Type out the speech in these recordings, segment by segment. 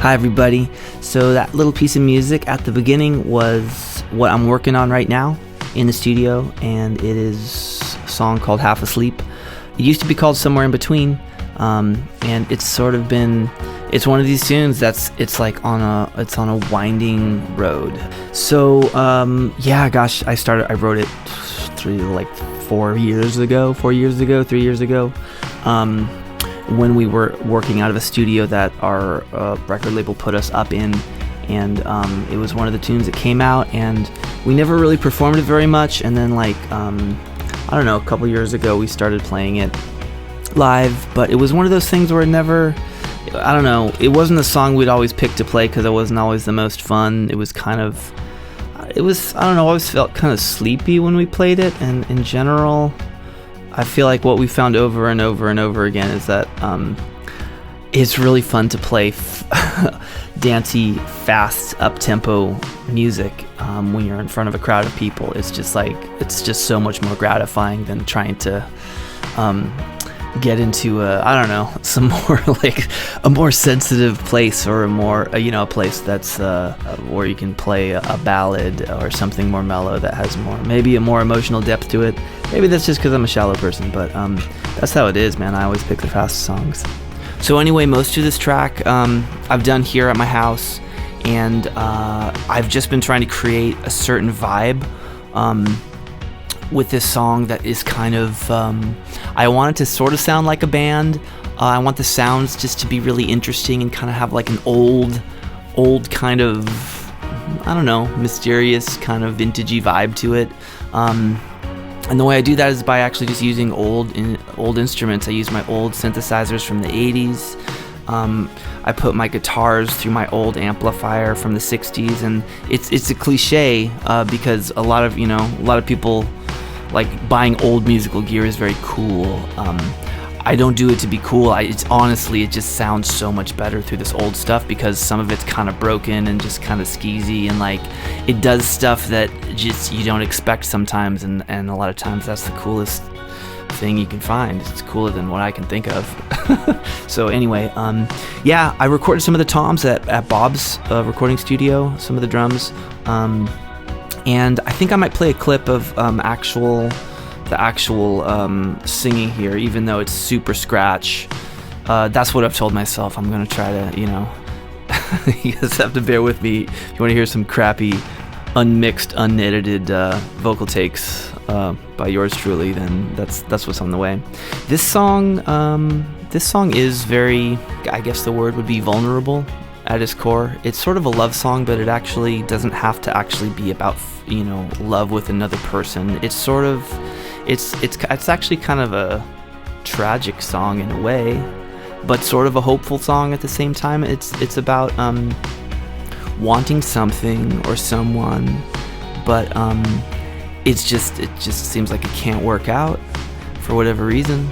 Hi everybody. So that little piece of music at the beginning was what I'm working on right now in the studio, and it is a song called Half Asleep. It used to be called Somewhere in Between, and it's sort of been, it's one of these tunes that's, it's on a winding road. So I wrote it 3 years ago, when we were working out of a studio that our record label put us up in, and it was one of the tunes that came out, and we never really performed it very much, and then a couple years ago we started playing it live, but it was one of those things where it wasn't a song we'd always pick to play because it wasn't always the most fun. I always felt kind of sleepy when we played it, and in general I feel like what we found over and over and over again is that it's really fun to play dancey, fast, up-tempo music when you're in front of a crowd of people. It's just so much more gratifying than trying to get into some more a more sensitive place, or a place that's where you can play a ballad or something more mellow that has maybe a more emotional depth to it. Maybe that's just because I'm a shallow person, but that's how it is, man. I always pick the fast songs. So anyway, most of this track I've done here at my house, and I've just been trying to create a certain vibe with this song that is kind of, I want it to sort of sound like a band. I want the sounds just to be really interesting and kind of have an old kind of, mysterious kind of vintagey vibe to it. And the way I do that is by actually just using old instruments. I use my old synthesizers from the 80s. I put my guitars through my old amplifier from the 60s, and it's a cliche because a lot of people buying old musical gear is very cool. I don't do it to be cool. It just sounds so much better through this old stuff because some of it's kind of broken and just kind of skeezy, and it does stuff that just you don't expect sometimes, and a lot of times that's the coolest thing you can find. It's cooler than what I can think of. So anyway, I recorded some of the toms at Bob's recording studio, some of the drums, and I think I might play a clip of the actual singing here, even though it's super scratch. That's what I've told myself. I'm gonna try to, you guys have to bear with me. If you want to hear some crappy, unmixed, unedited vocal takes by yours truly, then that's what's on the way. This song is very, I guess the word would be vulnerable at its core. It's sort of a love song, but it actually doesn't have to actually be about love with another person. It's sort of, it's actually kind of a tragic song in a way, but sort of a hopeful song at the same time. It's about wanting something or someone, but it just seems like it can't work out for whatever reason.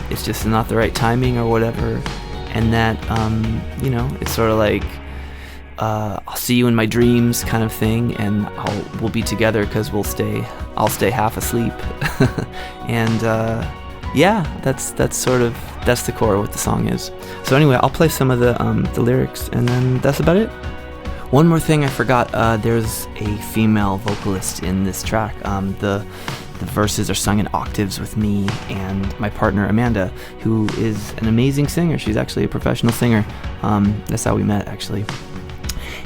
It's just not the right timing or whatever, and that it's sort of I'll see you in my dreams kind of thing, and we'll be together because I'll stay half asleep. And that's the core of what the song is. So anyway, I'll play some of the lyrics, and then that's about it. One more thing I forgot, there's a female vocalist in this track. The verses are sung in octaves with me and my partner Amanda, who is an amazing singer. She's actually a professional singer. That's how we met, actually.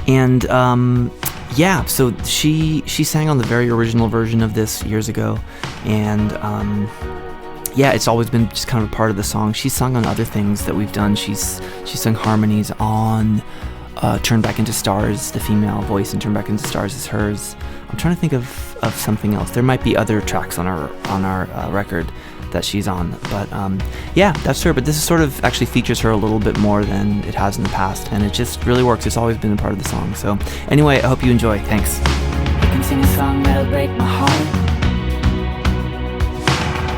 And so she sang on the very original version of this years ago, and it's always been just kind of a part of the song. She's sung on other things that we've done. She's sung harmonies on Turn Back Into Stars. The female voice in Turn Back Into Stars is hers. I'm trying to think of something else. There might be other tracks on our record that she's on, but that's her. But this is sort of actually features her a little bit more than it has in the past, and it just really works. It's always been a part of the song. So anyway, I hope you enjoy. Thanks. I can sing a song that'll break my heart,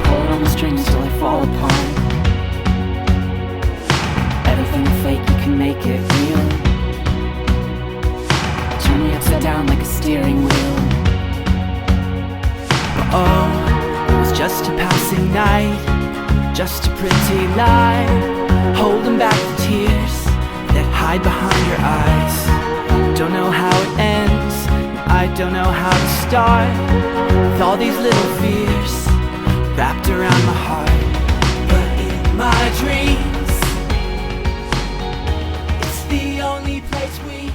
hold on the strings till I fall apart. Everything fake, you can make it real. Turn me upside down like a steering wheel. But oh, it was just a passing night, just a pretty lie, holding back the tears that hide behind start with all these little fears wrapped around my heart. But in my dreams, it's the only place we